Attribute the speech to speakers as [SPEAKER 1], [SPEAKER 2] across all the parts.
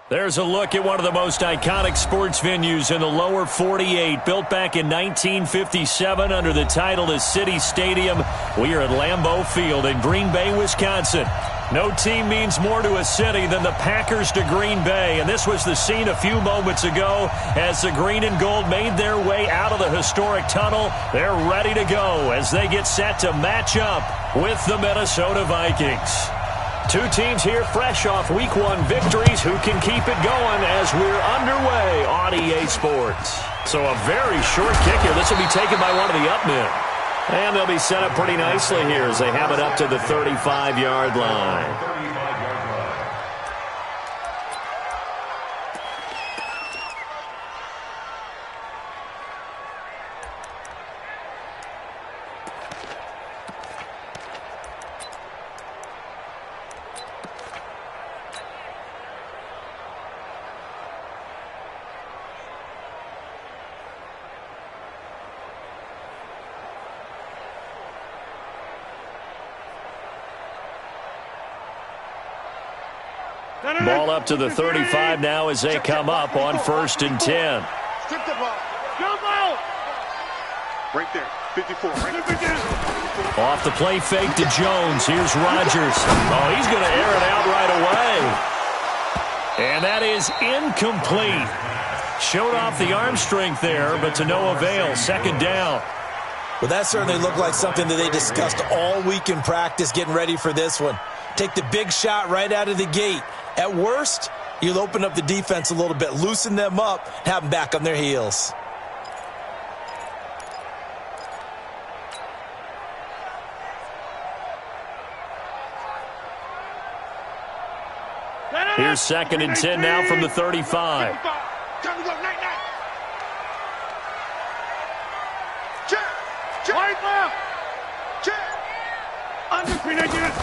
[SPEAKER 1] There's a look at one of the most iconic sports venues in the lower 48, built back in 1957 under the title of City Stadium. We are at Lambeau Field in Green Bay, Wisconsin. No team means more to a city than the Packers to Green Bay, and this was the scene a few moments ago as the green and gold made their way out of the historic tunnel. They're ready to go as they get set to match up with the Minnesota Vikings. Two teams here fresh off Week 1 victories. Who can keep it going as we're underway on EA Sports? So a very short kick here. This will be taken by one of the up men. And they'll be set up pretty nicely here as they have it up to the 35-yard line. Ball up to the 35 now as they come up on 1st and 10.
[SPEAKER 2] Strip the ball. Jump out. Right there. 54. Right.
[SPEAKER 1] Off the play fake to Jones. Here's Rodgers. Oh, he's going to air it out right away. And that is incomplete. Showed off the arm strength there, but to no avail. 2nd down.
[SPEAKER 3] Well, that certainly looked like something that they discussed all week in practice, getting ready for this one. Take the big shot right out of the gate. At worst, you'll open up the defense a little bit, loosen them up, have them back on their heels.
[SPEAKER 1] Here's 2nd and 10 now from the 35.
[SPEAKER 2] Time to go. Night. Check. Right left. Check. Under screen again.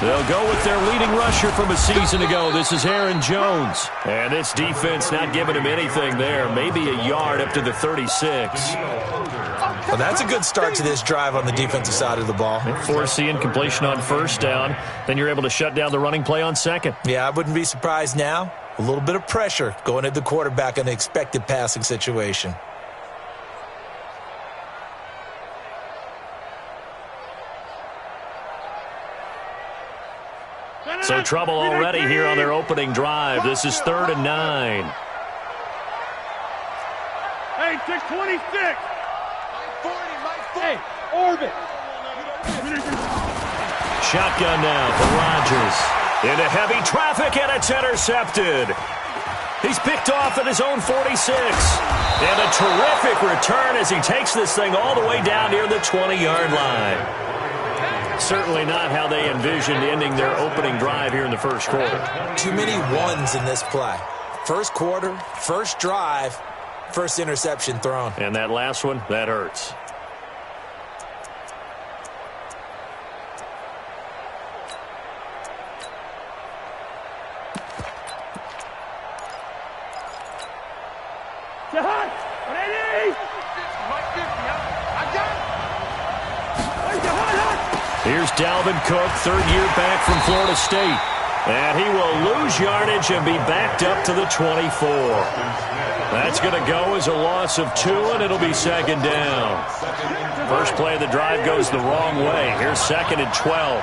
[SPEAKER 1] They'll go with their leading rusher from a season ago. This is Aaron Jones. And this defense not giving him anything there. Maybe a yard up to the 36.
[SPEAKER 3] Well, that's a good start to this drive on the defensive side of the ball.
[SPEAKER 1] Force the incompletion on 1st down. Then you're able to shut down the running play on 2nd.
[SPEAKER 3] Yeah, I wouldn't be surprised now. A little bit of pressure going at the quarterback in the expected passing situation.
[SPEAKER 1] So trouble already here on their opening drive. This is 3rd and 9.
[SPEAKER 2] Hey, 626. Hey, orbit.
[SPEAKER 1] Shotgun now for Rodgers. Into heavy traffic, and it's intercepted. He's picked off at his own 46. And a terrific return as he takes this thing all the way down near the 20-yard line. Certainly not how they envisioned ending their opening drive here in the 1st quarter.
[SPEAKER 3] Too many ones in this play. 1st quarter, 1st drive, 1st interception thrown.
[SPEAKER 1] And that last one, that hurts. Here's Dalvin Cook, 3rd year back from Florida State. And he will lose yardage and be backed up to the 24. That's going to go as a loss of 2, and it'll be 2nd down. First play of the drive goes the wrong way. Here's 2nd and 12.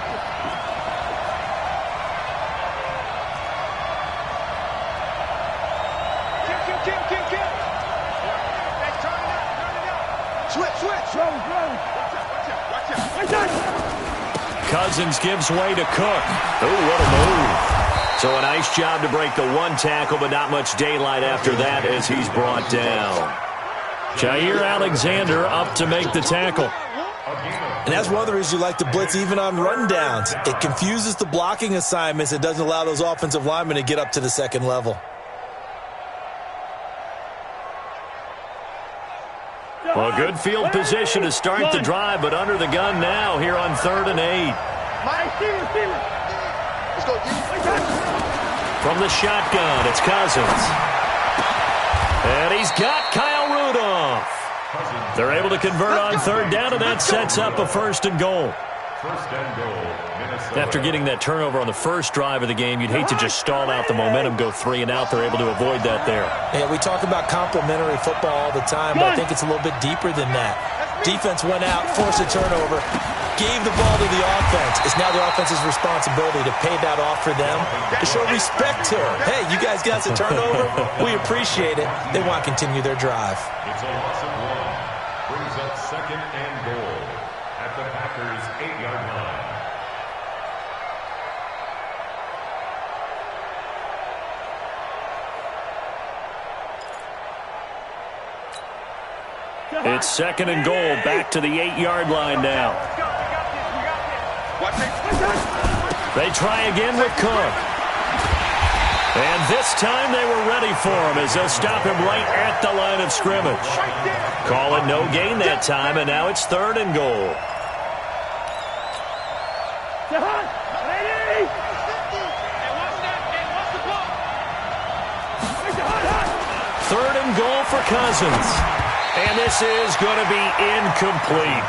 [SPEAKER 1] Cousins gives way to Cook. Oh, what a move. So a nice job to break the 1 tackle, but not much daylight after that as he's brought down. Jair Alexander up to make the tackle.
[SPEAKER 3] And that's one of the reasons you like to blitz even on rundowns. It confuses the blocking assignments. It doesn't allow those offensive linemen to get up to the 2nd level.
[SPEAKER 1] Well, good field position to start the drive, but under the gun now here on 3rd and 8. From the shotgun, it's Cousins. And he's got Kyle Rudolph. They're able to convert on 3rd down, and that sets up a 1st and goal. After getting that turnover on the first drive of the game, you'd hate to just stall out the momentum, go 3 and out. They're able to avoid that there.
[SPEAKER 3] Yeah, we talk about complementary football all the time, but I think it's a little bit deeper than that. Defense went out, forced a turnover, gave the ball to the offense. It's now the offense's responsibility to pay that off for them, to show respect to her. Hey, you guys got the turnover? We appreciate it. They want to continue their drive.
[SPEAKER 4] It's a loss of 1. Brings up 2nd and goal at the Packers' 8-yard line.
[SPEAKER 1] It's 2nd and goal, back to the 8-yard line now. They try again with Cook. And this time they were ready for him as they'll stop him right at the line of scrimmage. Call it no gain that time, and now it's 3rd and goal. Third and goal for Cousins. And this is going to be incomplete.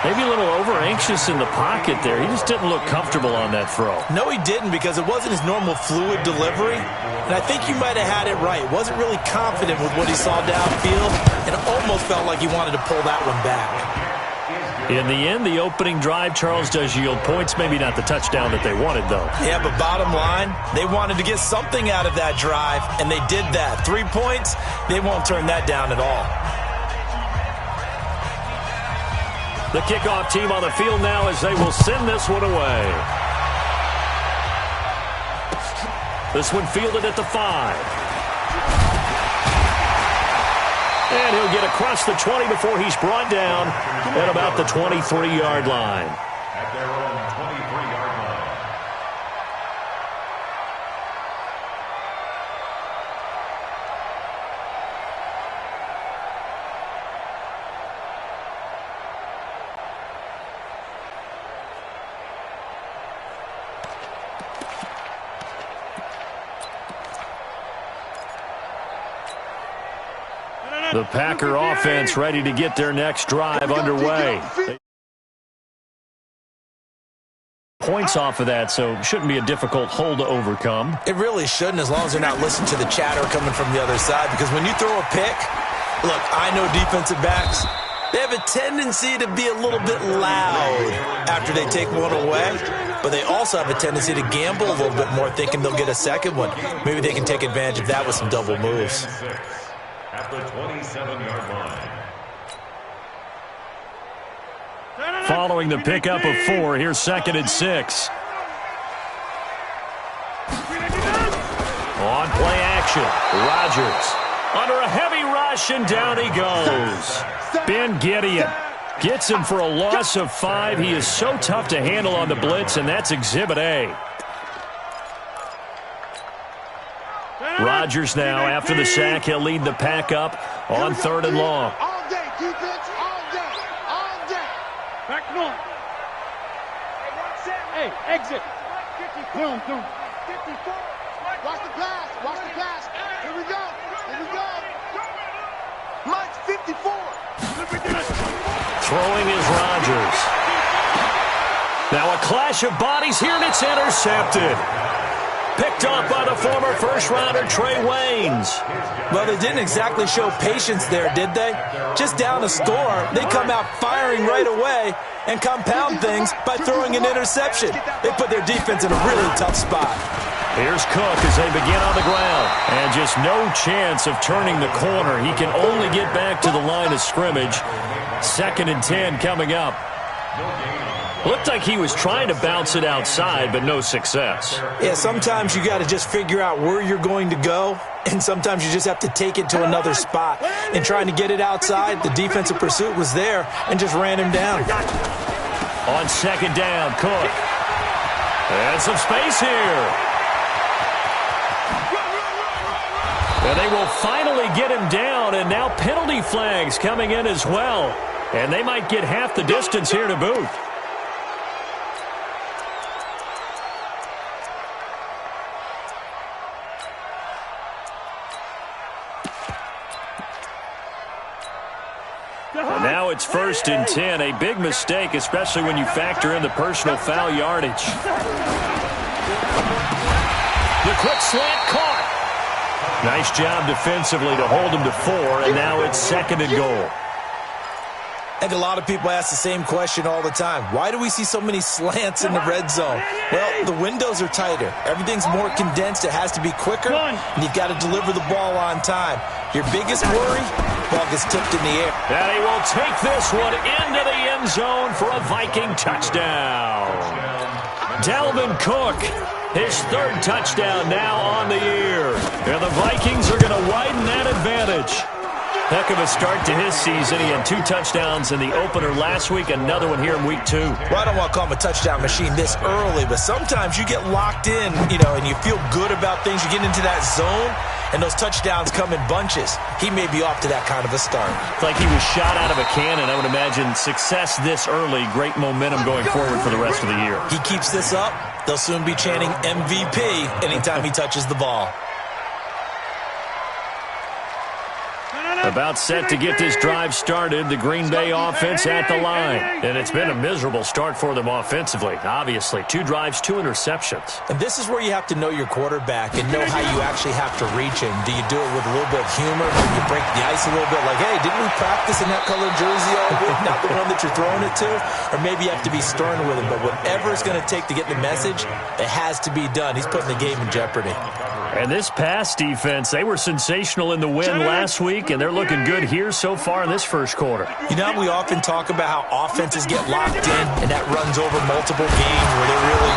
[SPEAKER 1] Maybe a little over-anxious in the pocket there. He just didn't look comfortable on that throw.
[SPEAKER 3] No, he didn't, because it wasn't his normal fluid delivery. And I think you might have had it right. Wasn't really confident with what he saw downfield, and it almost felt like he wanted to pull that one back.
[SPEAKER 1] In the end, the opening drive, Charles, does yield points. Maybe not the touchdown that they wanted, though.
[SPEAKER 3] Yeah, but bottom line, they wanted to get something out of that drive, and they did that. 3 points, they won't turn that down at all.
[SPEAKER 1] The kickoff team on the field now as they will send this one away. This one fielded at the 5. And he'll get across the 20 before he's brought down at about the 23-yard line.
[SPEAKER 4] At their own 23-yard line.
[SPEAKER 1] The Packer offense ready to get their next drive underway. Points off of that, so shouldn't be a difficult hole to overcome.
[SPEAKER 3] It really shouldn't, as long as they're not listening to the chatter coming from the other side, because when you throw a pick, look, I know defensive backs, they have a tendency to be a little bit loud after they take one away, but they also have a tendency to gamble a little bit more, thinking they'll get a second one. Maybe they can take advantage of that with some double moves.
[SPEAKER 4] At the 27-yard line.
[SPEAKER 1] Following the pickup of 4, here's 2nd and 6. On play action, Rodgers under a heavy rush, and down he goes. Ben Gideon gets him for a loss of 5. He is so tough to handle on the blitz, and that's Exhibit A. Rodgers now, after the sack, he'll lead the pack up on 3rd and long.
[SPEAKER 2] All day, defense, all day, all day. Back north. Hey, exit. Boom, boom. 54. Watch the pass, watch the pass. Here we go, here we go. Mike's 54.
[SPEAKER 1] Throwing is Rodgers. Now a clash of bodies here, and it's intercepted. Picked off by the former first-rounder Trey Waynes.
[SPEAKER 3] Well, they didn't exactly show patience there, did they? Just down a score, they come out firing right away and compound things by throwing an interception. They put their defense in a really tough spot.
[SPEAKER 1] Here's Cook as they begin on the ground. And just no chance of turning the corner. He can only get back to the line of scrimmage. 2nd and 10 coming up. Looked like he was trying to bounce it outside, but no success.
[SPEAKER 3] Yeah, sometimes you got to just figure out where you're going to go, and sometimes you just have to take it to another spot. And trying to get it outside, the defensive pursuit was there and just ran him down.
[SPEAKER 1] On 2nd down, Cook. And some space here. And they will finally get him down, and now penalty flags coming in as well. And they might get half the distance here to boot. it's 1st and 10. A big mistake, especially when you factor in the personal foul yardage. The quick slant caught. Nice job defensively to hold him to 4, and now it's 2nd and goal.
[SPEAKER 3] I think a lot of people ask the same question all the time. Why do we see so many slants in the red zone? Well, the windows are tighter. Everything's more condensed. It has to be quicker, and you've got to deliver the ball on time. Your biggest worry, ball gets tipped in the air.
[SPEAKER 1] And he will take this one into the end zone for a Viking touchdown. Dalvin Cook, his 3rd touchdown now on the year. And the Vikings are going to widen that advantage. Heck of a start to his season. He had 2 touchdowns in the opener last week, another one here in week 2.
[SPEAKER 3] Well, I don't want to call him a touchdown machine this early, but sometimes you get locked in, and you feel good about things. You get into that zone, and those touchdowns come in bunches. He may be off to that kind of a start.
[SPEAKER 1] It's like he was shot out of a cannon. I would imagine success this early, great momentum going forward for the rest of the year.
[SPEAKER 3] He keeps this up, they'll soon be chanting MVP anytime he touches the ball.
[SPEAKER 1] About set to get this drive started, the Green Bay offense at the line. And it's been a miserable start for them offensively. Obviously, 2 drives, 2 interceptions.
[SPEAKER 3] And this is where you have to know your quarterback and know how you actually have to reach him. Do you do it with a little bit of humor? Do you break the ice a little bit? Like, hey, didn't we practice in that colored jersey all week? Not the one that you're throwing it to? Or maybe you have to be stern with him. But whatever it's going to take to get the message, it has to be done. He's putting the game in jeopardy.
[SPEAKER 1] And this pass defense, they were sensational in the win last week, and they're looking good here so far in this first quarter.
[SPEAKER 3] We often talk about how offenses get locked in, and that runs over multiple games where they're really,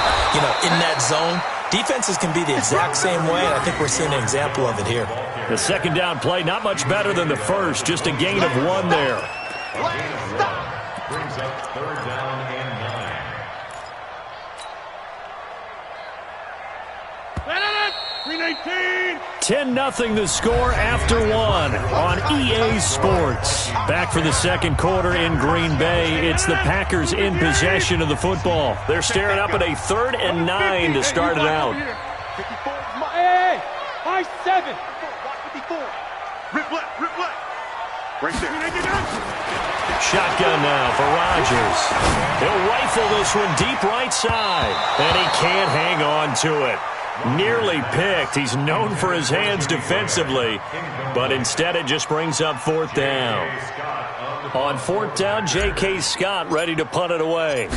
[SPEAKER 3] in that zone. Defenses can be the exact same way, and I think we're seeing an example of it here.
[SPEAKER 1] The 2nd down play, not much better than the first, just a gain of 1 there.
[SPEAKER 4] Brings up 3rd down and
[SPEAKER 1] 10-0 the score after 1 on EA Sports. Back for the 2nd quarter in Green Bay. It's the Packers in possession of the football. They're staring up at a 3rd and 9 to start it out.
[SPEAKER 2] Hey, high 7. Rip left. Right there.
[SPEAKER 1] Shotgun now for Rodgers. He'll rifle this one deep right side, and he can't hang on to it. Nearly picked. He's known for his hands defensively, but instead it just brings up 4th down. On 4th down, J.K. Scott ready to punt it away.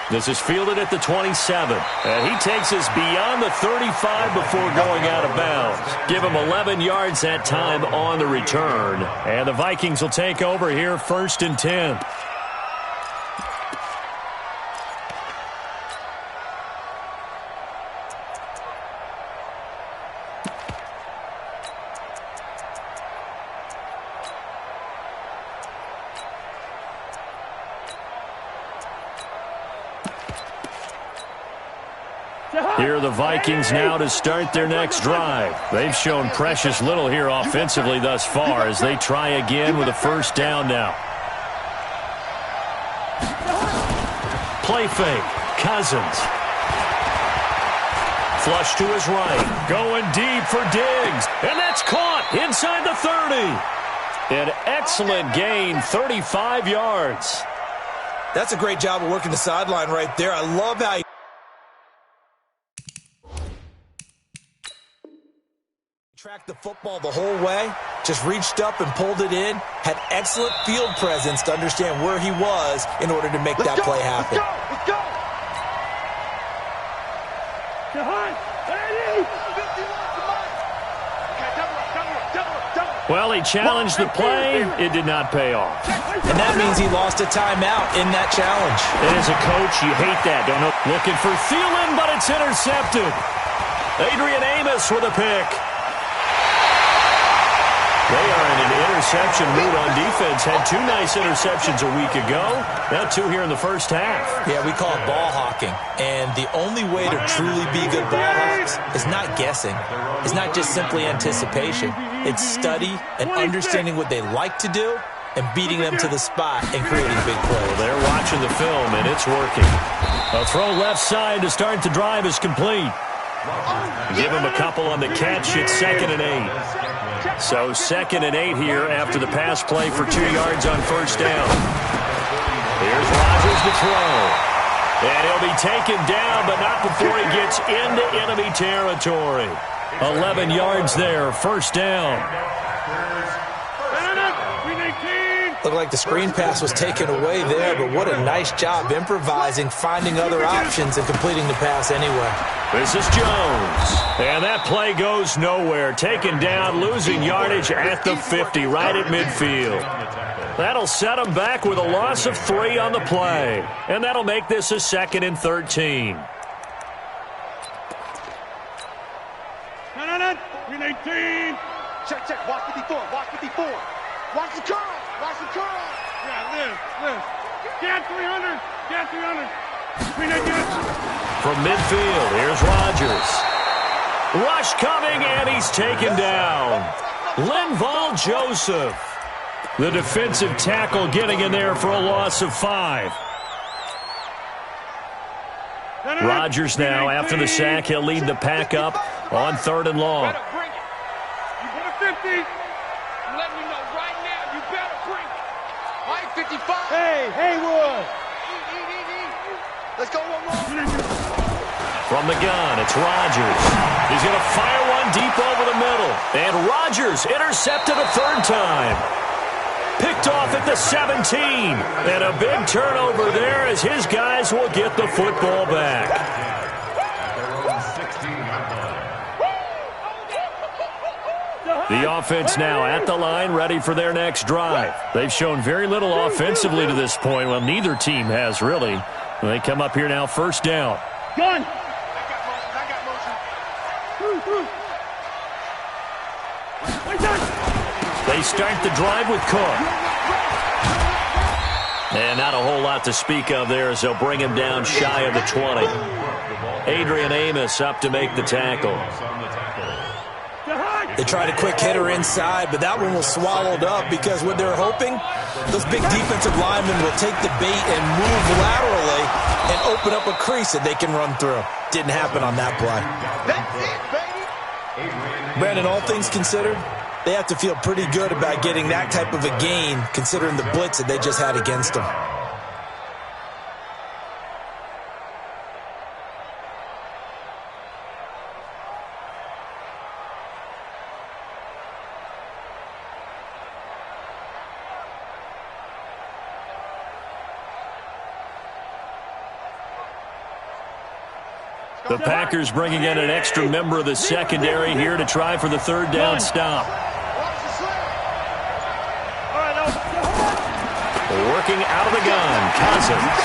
[SPEAKER 1] This is fielded at the 27, and he takes us beyond the 35 before going out of bounds. Give him 11 yards that time on the return, and the Vikings will take over here 1st and 10. Here are the Vikings now to start their next drive. They've shown precious little here offensively thus far as they try again with a 1st down now. Play fake. Cousins. Flush to his right. Going deep for Diggs. And that's caught inside the 30. An excellent gain, 35 yards.
[SPEAKER 3] That's a great job of working the sideline right there. I love how he tracked the football the whole way, just reached up and pulled it in, had excellent field presence to understand where he was in order to make that play happen.
[SPEAKER 2] Let's go!
[SPEAKER 1] Well, he challenged the play. It did not pay off.
[SPEAKER 3] And that means he lost a timeout in that challenge.
[SPEAKER 1] And as a coach, you hate that, don't know. Looking for Thielen, but it's intercepted. Adrian Amos with a pick. They are in an interception mood on defense. Had 2 nice interceptions a week ago. Now 2 here in the first half.
[SPEAKER 3] Yeah, we call it ball hawking. And the only way to truly be good ball hawks is not guessing. It's not just simply anticipation. It's study and understanding what they like to do and beating them to the spot and creating big plays.
[SPEAKER 1] They're watching the film, and it's working. A throw left side to start the drive is complete. Give him a couple on the catch. It's 2nd and 8. So 2nd and 8 here after the pass play for 2 yards on first down. Here's Rodgers to throw. And he'll be taken down, but not before he gets into enemy territory. 11 yards there, first down.
[SPEAKER 3] Looked like the screen pass was taken away there, but what a nice job improvising, finding other options, and completing the pass anyway.
[SPEAKER 1] This is Jones. And that play goes nowhere. Taken down, losing yardage at the 50, right at midfield. That'll set him back with a loss of 3 on the play. And that'll make this a 2nd and 13.
[SPEAKER 2] Green 18. Check. Watch 54. Watch 54. Watch the curl. Watch the curl. Yeah, live. Get 300. Get 300. Green 18.
[SPEAKER 1] From midfield, here's Rodgers. Rush coming, and he's taken down. Linval Joseph. The defensive tackle getting in there for a loss of 5. Rodgers now, after the sack, he'll lead the pack up on 3rd and long.
[SPEAKER 2] You better 50. Let me know right now. You better bring it. All right, 55. Hey, Haywood. Let's go one more.
[SPEAKER 1] From the gun, it's Rodgers. He's going to fire one deep over the middle. And Rodgers intercepted a 3rd time. Picked off at the 17. And a big turnover there as his guys will get the football back. The offense now at the line, ready for their next drive. They've shown very little offensively to this point. Well, neither team has, really. They come up here now, first down.
[SPEAKER 2] Gun.
[SPEAKER 1] They start the drive with Cook. And not a whole lot to speak of there as they'll bring him down shy of the 20. Adrian Amos up to make the tackle.
[SPEAKER 3] They tried a quick hitter inside, but that one was swallowed up because what they're hoping, those big defensive linemen will take the bait and move laterally and open up a crease that they can run through. Didn't happen on that play.
[SPEAKER 2] That's it, baby.
[SPEAKER 3] Brandon, all things considered, they have to feel pretty good about getting that type of a gain considering the blitz that they just had against them.
[SPEAKER 1] The Packers bringing in an extra member of the secondary here to try for the 3rd down stop. Working out of the gun, Cousins.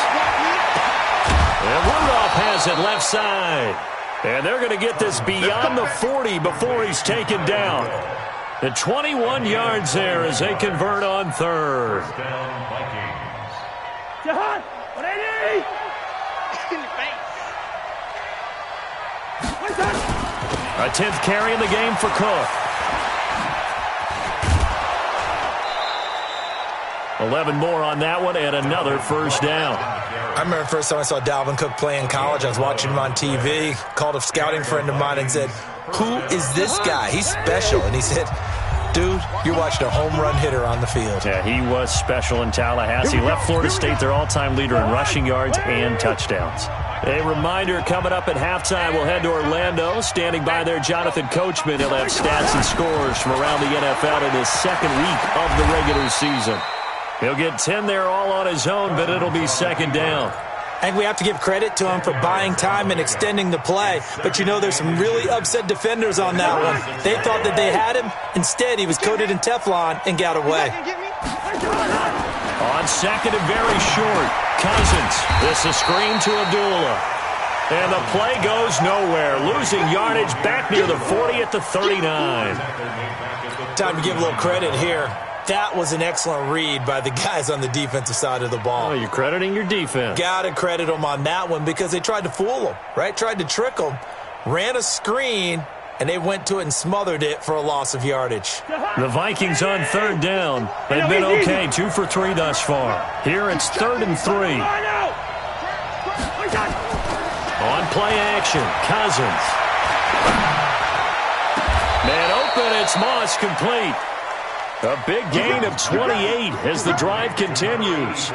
[SPEAKER 1] And Rudolph has it left side. And they're going to get this beyond the 40 before he's taken down. The 21 yards there as they convert on 3rd.
[SPEAKER 2] Jahan, 180.
[SPEAKER 1] A 10th carry in the game for Cook. 11 more on that one and another first down.
[SPEAKER 3] I remember the first time I saw Dalvin Cook play in college. I was watching him on TV, called a scouting friend of mine and said, "Who is this guy? He's special." And he said, "Dude, you're watching a home run hitter on the field."
[SPEAKER 1] Yeah, he was special in Tallahassee. Left Florida State their all-time leader in rushing yards and touchdowns. A reminder, coming up at halftime, we'll head to Orlando. Standing by there, Jonathan Coachman. He'll have stats and scores from around the NFL in his 2nd week of the regular season. He'll get 10 there all on his own, but it'll be 2nd down.
[SPEAKER 3] I think we have to give credit to him for buying time and extending the play. But, you know, there's some really upset defenders on that one. They thought that they had him. Instead, he was coated in Teflon and got away.
[SPEAKER 1] On 2nd and very short, Cousins. This is screen to Abdullah. And the play goes nowhere. Losing yardage back near the 40 at the 39.
[SPEAKER 3] Time to give a little credit here. That was an excellent read by the guys on the defensive side of the ball.
[SPEAKER 1] Oh, you're crediting your defense.
[SPEAKER 3] Got to credit them on that one because they tried to fool them, right? Tried to trick them, ran a screen, and they went to it and smothered it for a loss of yardage.
[SPEAKER 1] The Vikings on 3rd down. They've been okay, 2 for 3 thus far. Here it's 3rd and 3. On play action, Cousins. Man open, it's Moss, complete. A big gain of 28 as the drive continues.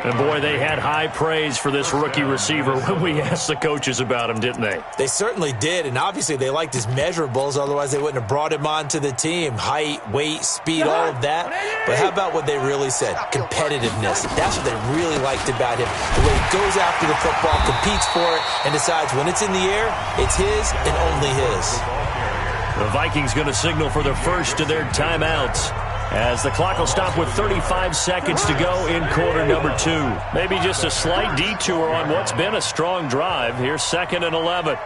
[SPEAKER 1] And, boy, they had high praise for this rookie receiver when we asked the coaches about him, didn't they?
[SPEAKER 3] They certainly did, and obviously they liked his measurables. Otherwise, they wouldn't have brought him onto the team. Height, weight, speed, all of that. But how about what they really said? Competitiveness. That's what they really liked about him. The way he goes after the football, competes for it, and decides when it's in the air, it's his and only his.
[SPEAKER 1] The Vikings going to signal for the first of their timeouts, as the clock will stop with 35 seconds to go in quarter number 2. Maybe just a slight detour on what's been a strong drive. Here's 2nd and 11.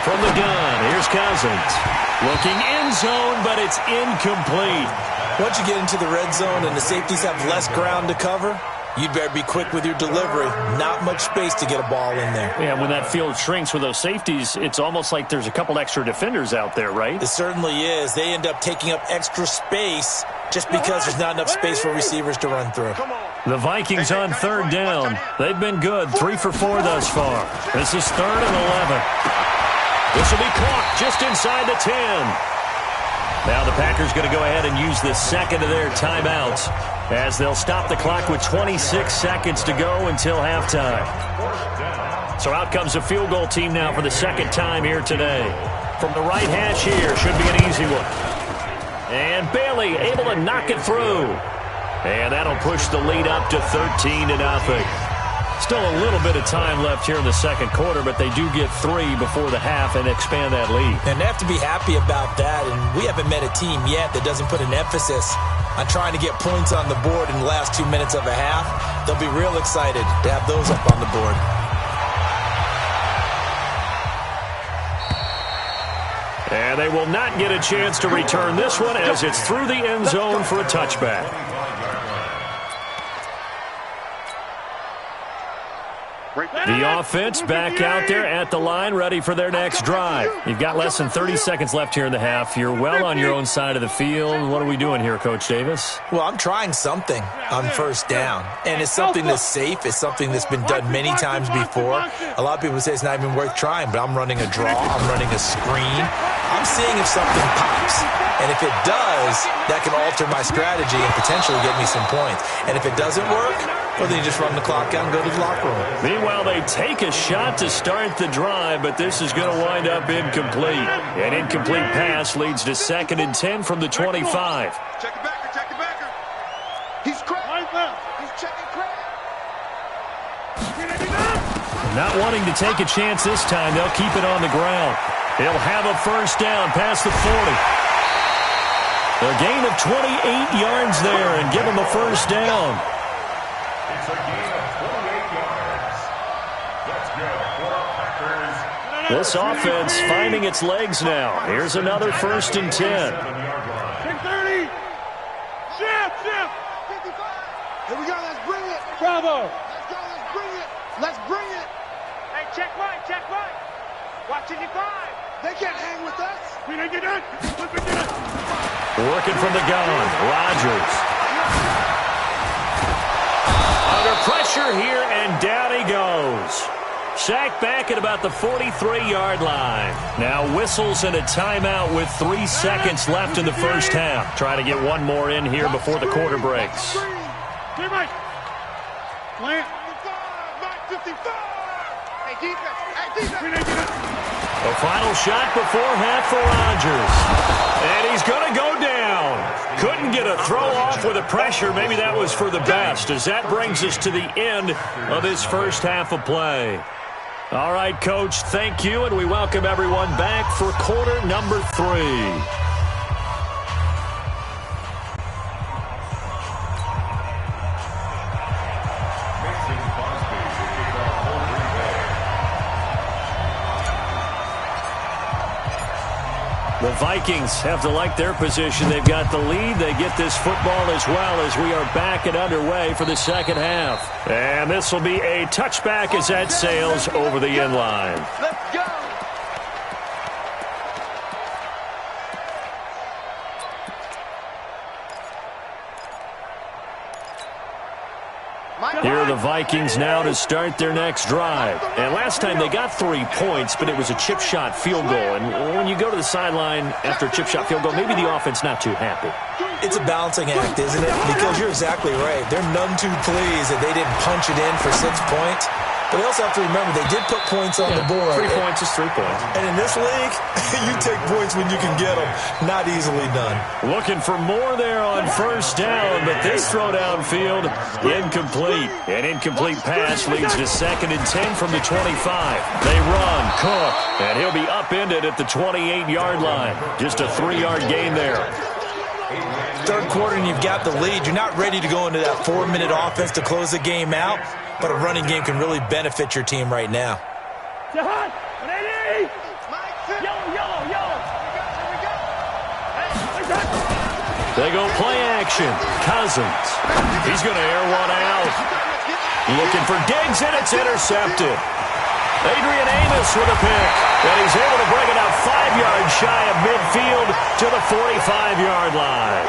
[SPEAKER 1] From the gun, here's Cousins. Looking end zone, but it's incomplete.
[SPEAKER 3] Once you get into the red zone and the safeties have less ground to cover, you'd better be quick with your delivery. Not much space to get a ball in there.
[SPEAKER 1] Yeah, when that field shrinks with those safeties, it's almost like there's a couple extra defenders out there, right?
[SPEAKER 3] It certainly is. They end up taking up extra space just because there's not enough space for receivers to run through.
[SPEAKER 1] The Vikings on 3rd down. They've been good, 3 for 4 thus far. This is 3rd and 11. This will be clocked just inside the 10. Now the Packers going to go ahead and use the second of their timeouts, as they'll stop the clock with 26 seconds to go until halftime. So out comes the field goal team now for the second time here today. From the right hash here, should be an easy one. And Bailey able to knock it through. And that'll push the lead up to 13-0. Still a little bit of time left here in the second quarter, but they do get 3 before the half and expand that lead.
[SPEAKER 3] And they have to be happy about that, and we haven't met a team yet that doesn't put an emphasis on trying to get points on the board in the last 2 minutes of a half. They'll be real excited to have those up on the board.
[SPEAKER 1] And they will not get a chance to return this one, as it's through the end zone for a touchback. The offense back out there at the line, ready for their next drive. You've got less than 30 seconds left here in the half. You're well on your own side of the field. What are we doing here, Coach Davis?
[SPEAKER 3] Well, I'm trying something on 1st down, and it's something that's safe. It's something that's been done many times before. A lot of people say it's not even worth trying, but I'm running a draw. I'm running a screen. I'm seeing if something pops. And if it does, that can alter my strategy and potentially get me some points. And if it doesn't work, well, then you just run the clock out and go to the locker room.
[SPEAKER 1] Meanwhile, they take a shot to start the drive, but this is going to wind up incomplete. An incomplete pass leads to 2nd and 10 from the 25.
[SPEAKER 2] Check the backer, check the backer. He's cracked. He's checking crack.
[SPEAKER 1] Not wanting to take a chance this time, they'll keep it on the ground. He'll have a first down past the 40. A gain of 28 yards there and give him a first down.
[SPEAKER 4] It's a gain of 28 yards. That's good for Packers.
[SPEAKER 1] This offense finding its legs now. Here's another 1st and 10.
[SPEAKER 2] 6:30. Shift. 55. Here we go. Let's bring it. Bravo. Let's go. Let's bring it. Let's bring it. Hey, check right. Watch it, 5. They can't hang with us. We didn't get it.
[SPEAKER 1] Working from the gun, Rodgers. Under pressure here, and down he goes. Sacked back at about the 43-yard line. Now whistles and a timeout with 3 seconds left in the first half. Try to get one more in here before the quarter breaks.
[SPEAKER 2] Get right. Plant. 55. Hey, defense. We didn't get it.
[SPEAKER 1] The final shot before half for Rodgers. And he's going to go down. Couldn't get a throw off with the pressure. Maybe that was for the best, as that brings us to the end of this first half of play. All right, Coach, thank you, and we welcome everyone back for quarter number 3. The Vikings have to like their position. They've got the lead. They get this football as well, as we are back and underway for the second half. And this will be a touchback as that sails over the end line.
[SPEAKER 2] Let's go.
[SPEAKER 1] Here are the Vikings now to start their next drive. And last time they got 3 points, but it was a chip shot field goal. And when you go to the sideline after a chip shot field goal, maybe the offense not too happy.
[SPEAKER 3] It's a balancing act, isn't it? Because you're exactly right. They're none too pleased that they didn't punch it in for 6 points. But they also have to remember they did put points on the board.
[SPEAKER 1] 3 points is 3 points.
[SPEAKER 3] And in this league, you take points when you can get them. Not easily done.
[SPEAKER 1] Looking for more there on first down, but this throw downfield, incomplete. An incomplete pass leads to 2nd and 10 from the 25. They run, Cook, and he'll be upended at the 28-yard line. Just a 3-yard gain there.
[SPEAKER 3] Third quarter and you've got the lead. You're not ready to go into that 4-minute offense to close the game out, but a running game can really benefit your team right now.
[SPEAKER 1] They go play action. Cousins. He's going to air one out. Looking for Diggs, and it's intercepted. Adrian Amos with a pick, and he's able to bring it out 5 yards shy of midfield to the 45-yard line.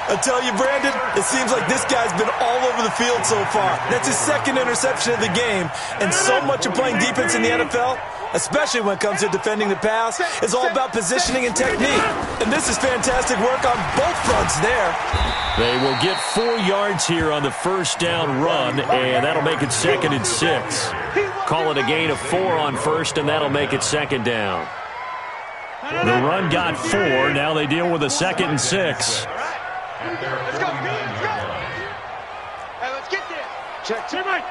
[SPEAKER 3] I tell you, Brandon, it seems like this guy's been all over the field so far. That's his 2nd interception of the game, and so much of playing defense in the NFL, especially when it comes to defending the pass, is all about positioning and technique. And this is fantastic work on both fronts there.
[SPEAKER 1] They will get 4 yards here on the first down run, and that'll make it 2nd and 6. Call it a gain of 4 on first, and that'll make it 2nd down. The run got 4. Now they deal with a 2nd and 6.
[SPEAKER 2] Let's go. Hey, let's get there. Check. Teammate.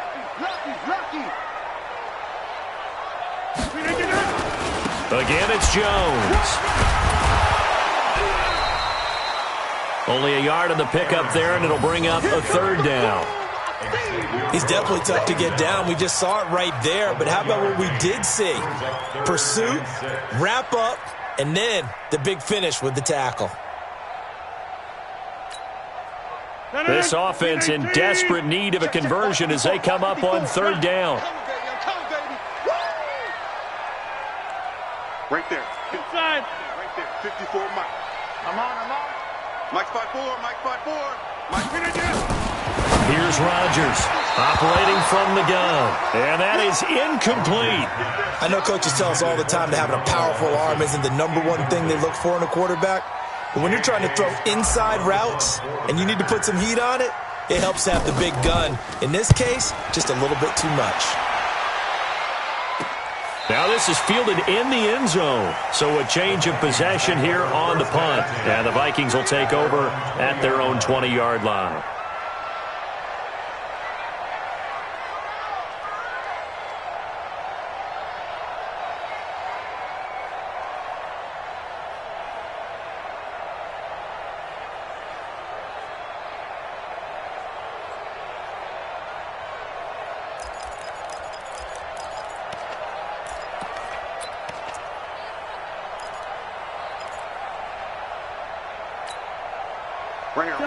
[SPEAKER 2] Lucky.
[SPEAKER 1] Again, it's Jones. Only a yard on the pickup there, and it'll bring up a 3rd down.
[SPEAKER 3] He's definitely tough to get down. We just saw it right there. But how about what we did see? Pursuit, wrap up, and then the big finish with the tackle.
[SPEAKER 1] This offense in desperate need of a conversion as they come up on 3rd down.
[SPEAKER 2] Right there. Inside. Right there. 54 Mike. I'm on. Mike 5-4. Mike hit it down.
[SPEAKER 1] Here's Rodgers operating from the gun. And that is incomplete.
[SPEAKER 3] I know coaches tell us all the time that having a powerful arm isn't the #1 thing they look for in a quarterback. But when you're trying to throw inside routes and you need to put some heat on it, it helps to have the big gun. In this case, just a little bit too much.
[SPEAKER 1] Now this is fielded in the end zone. So a change of possession here on the punt. And the Vikings will take over at their own 20-yard line.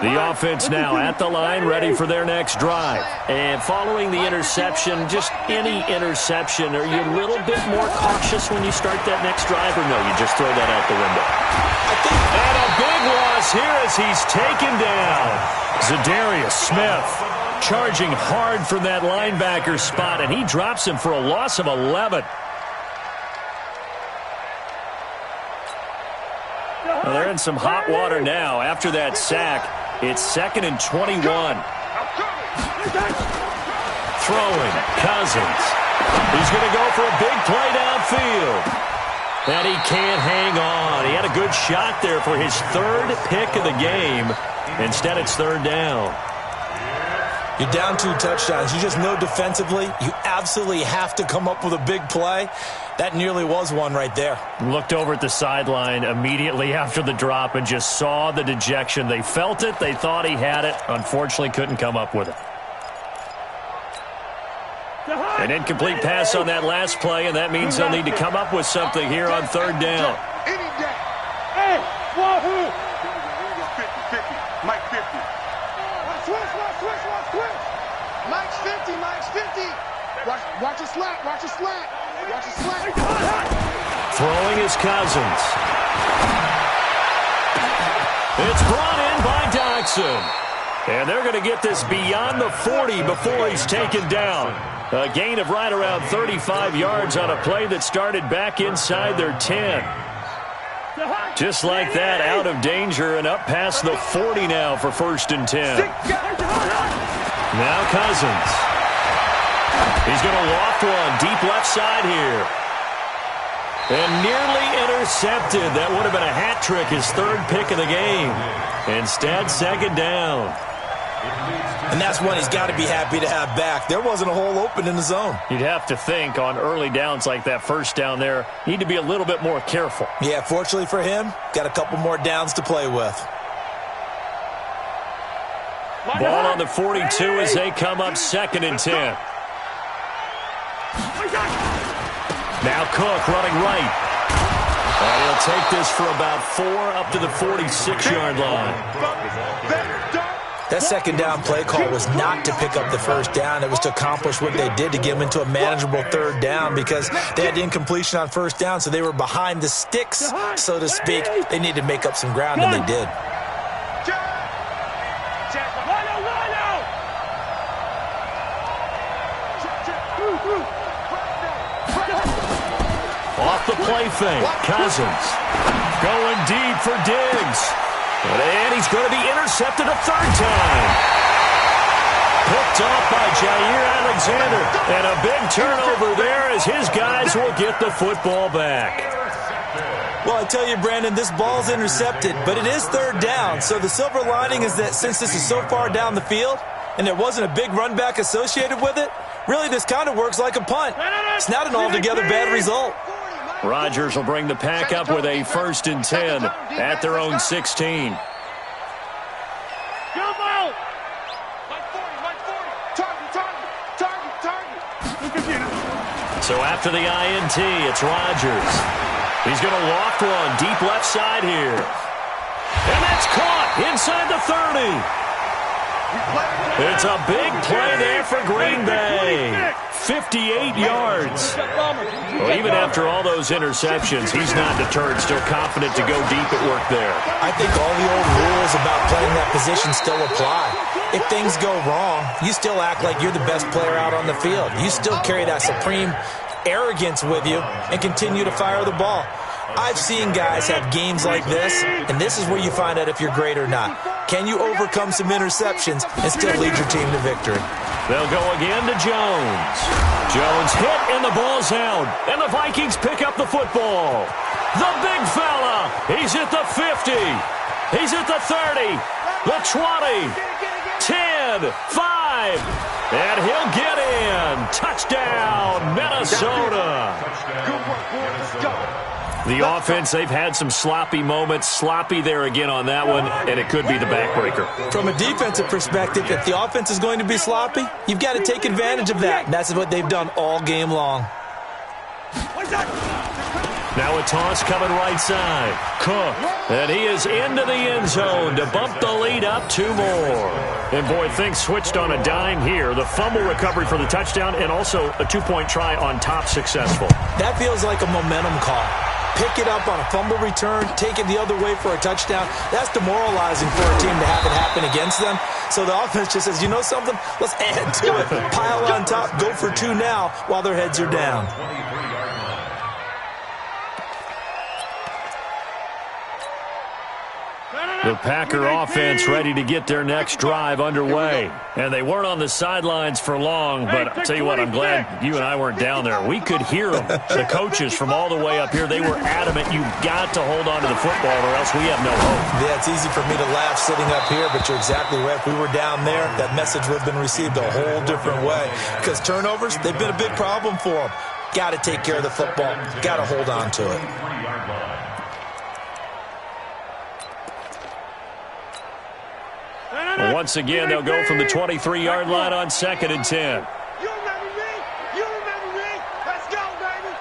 [SPEAKER 1] The offense now at the line, ready for their next drive. And following the interception, just any interception, are you a little bit more cautious when you start that next drive, or no, you just throw that out the window? And a big loss here as he's taken down. Zadarius Smith charging hard from that linebacker spot, and he drops him for a loss of 11. Well, they're in some hot water now after that sack. It's 2nd and 21. Throwing, Cousins. He's going to go for a big play downfield. And he can't hang on. He had a good shot there for his 3rd pick of the game. Instead, it's 3rd down.
[SPEAKER 3] You're down 2 touchdowns. You just know defensively you absolutely have to come up with a big play. That nearly was one right there.
[SPEAKER 1] Looked over at the sideline immediately after the drop and just saw the dejection. They felt it. They thought he had it. Unfortunately, couldn't come up with it. An incomplete pass on that last play, and that means they'll need to come up with something here on 3rd down.
[SPEAKER 2] Hey, wahoo! 50. Mike 50. Switch. Mike's 50. Watch a slant.
[SPEAKER 1] Throwing is Cousins. It's brought in by Dodson. And they're going to get this beyond the 40 before he's taken down. A gain of right around 35 yards on a play that started back inside their 10. Just like that, out of danger and up past the 40 now for 1st and 10. Now Cousins. He's going to loft one deep left side here. And nearly intercepted. That would have been a hat trick, his 3rd pick of the game. Instead, 2nd down.
[SPEAKER 3] And that's one he's got to be happy to have back. There wasn't a hole open in the zone.
[SPEAKER 1] You'd have to think on early downs like that 1st down there, need to be a little bit more careful.
[SPEAKER 3] Yeah, fortunately for him, got a couple more downs to play with.
[SPEAKER 1] Ball on the 42 as they come up 2nd and 10. Now Cook running right. And he'll take this for about 4 up to the 46-yard line.
[SPEAKER 3] That 2nd down play call was not to pick up the 1st down. It was to accomplish what they did to get them into a manageable 3rd down because they had incompletion on 1st down, so they were behind the sticks, so to speak. They needed to make up some ground, and they did.
[SPEAKER 1] Off the play fake, Cousins going deep for Diggs. And he's going to be intercepted a 3rd time. Picked off by Jair Alexander. And a big turnover there as his guys will get the football back.
[SPEAKER 3] Well, I tell you, Brandon, this ball's intercepted, but it is 3rd down. So the silver lining is that since this is so far down the field and there wasn't a big run back associated with it, really this kind of works like a punt. It's not an altogether bad result.
[SPEAKER 1] Rodgers will bring the pack up with a 1st and 10 at their own 16. So after the INT, it's Rodgers. He's going to loft one deep left side here. And that's caught inside the 30. It's a big play there for Green Bay. 58 yards. Well, even after all those interceptions, he's not deterred, still confident to go deep at work there.
[SPEAKER 3] I think all the old rules about playing that position still apply. If things go wrong, you still act like you're the best player out on the field. You still carry that supreme arrogance with you and continue to fire the ball. I've seen guys have games like this, and this is where you find out if you're great or not. Can you overcome some interceptions and still lead your team to victory?
[SPEAKER 1] They'll go again to Jones. Jones hit, and the ball's out. And the Vikings pick up the football. The big fella. He's at the 50. He's at the 30. The 20. 10. 5. And he'll get in. Touchdown, Minnesota.
[SPEAKER 2] Good work, boys. Let's go.
[SPEAKER 1] The offense, they've had some sloppy moments. Sloppy there again on that one, and it could be the backbreaker.
[SPEAKER 3] From a defensive perspective, if the offense is going to be sloppy, you've got to take advantage of that. And that's what they've done all game long.
[SPEAKER 1] Now a toss coming right side. Cook, and he is into the end zone to bump the lead up 2 more. And, boy, things switched on a dime here. The fumble recovery for the touchdown and also a 2-point try on top successful.
[SPEAKER 3] That feels like a momentum call. Pick it up on a fumble return, take it the other way for a touchdown. That's demoralizing for a team to have it happen against them. So the offense just says, you know something? Let's add to it. Pile on top, go for 2 now while their heads are down.
[SPEAKER 1] The Packer offense ready to get their next drive underway. And they weren't on the sidelines for long, but I'll tell you what, I'm glad you and I weren't down there. We could hear them. The coaches from all the way up here, they were adamant, you've got to hold on to the football or else we have no hope.
[SPEAKER 3] Yeah, it's easy for me to laugh sitting up here, but you're exactly right. If we were down there, that message would have been received a whole different way. Because turnovers, they've been a big problem for them. Got to take care of the football. Got to hold on to it.
[SPEAKER 1] Once again, they'll go from the 23-yard line on 2nd and 10.
[SPEAKER 2] You remember me? You remember me? Let's go, baby.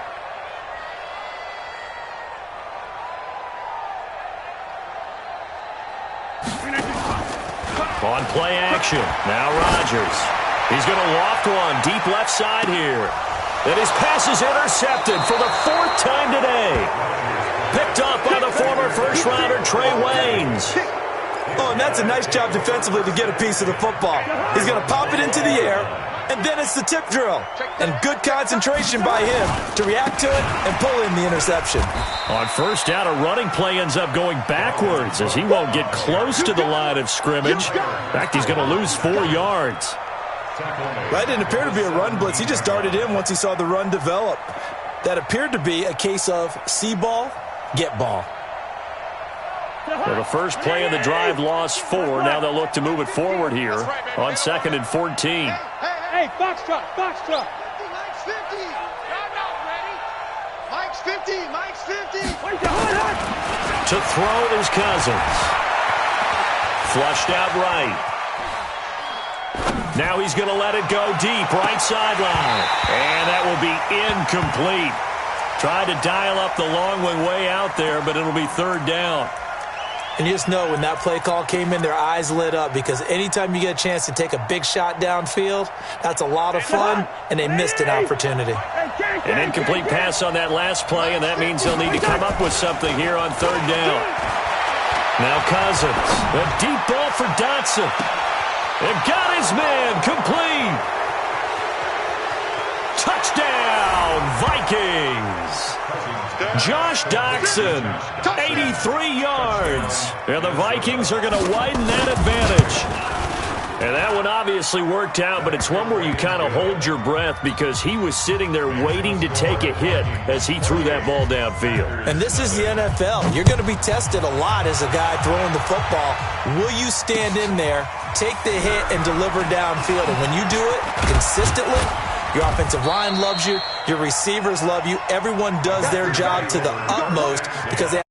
[SPEAKER 1] On play action. Now Rodgers. He's going to loft one deep left side here. And his pass is intercepted for the 4th time today. Picked up by the former first-rounder Trey Waynes.
[SPEAKER 3] Oh, and that's a nice job defensively to get a piece of the football. He's going to pop it into the air, and then it's the tip drill. And good concentration by him to react to it and pull in the interception.
[SPEAKER 1] On first down, a running play ends up going backwards as he won't get close to the line of scrimmage. In fact, he's going to lose 4 yards.
[SPEAKER 3] That didn't appear to be a run blitz. He just darted in once he saw the run develop. That appeared to be a case of see ball, get ball.
[SPEAKER 1] Well, the first play of the drive lost 4. Now they'll look to move it forward here on 2nd and 14.
[SPEAKER 2] Hey, Foxtrot, Foxtrot. Mike's 50. I'm not ready. Mike's 50, Mike's 50.
[SPEAKER 1] To throw is Cousins. Flushed out right. Now he's going to let it go deep, right sideline. And that will be incomplete. Tried to dial up the long one way out there, but it'll be 3rd down.
[SPEAKER 3] And you just know when that play call came in, their eyes lit up because anytime you get a chance to take a big shot downfield, that's a lot of fun, and they missed an opportunity.
[SPEAKER 1] An incomplete pass on that last play, and that means they'll need to come up with something here on 3rd down. Now Cousins, a deep ball for Dotson. They've got his man, complete. Touchdown, Vikings. Josh Dotson, 83 yards. And the Vikings are going to widen that advantage. And that one obviously worked out, but it's one where you kind of hold your breath because he was sitting there waiting to take a hit as he threw that ball downfield.
[SPEAKER 3] And this is the NFL. You're going to be tested a lot as a guy throwing the football. Will you stand in there, take the hit, and deliver downfield? And when you do it consistently, your offensive line loves you. Your receivers love you. Everyone does their job to the utmost because they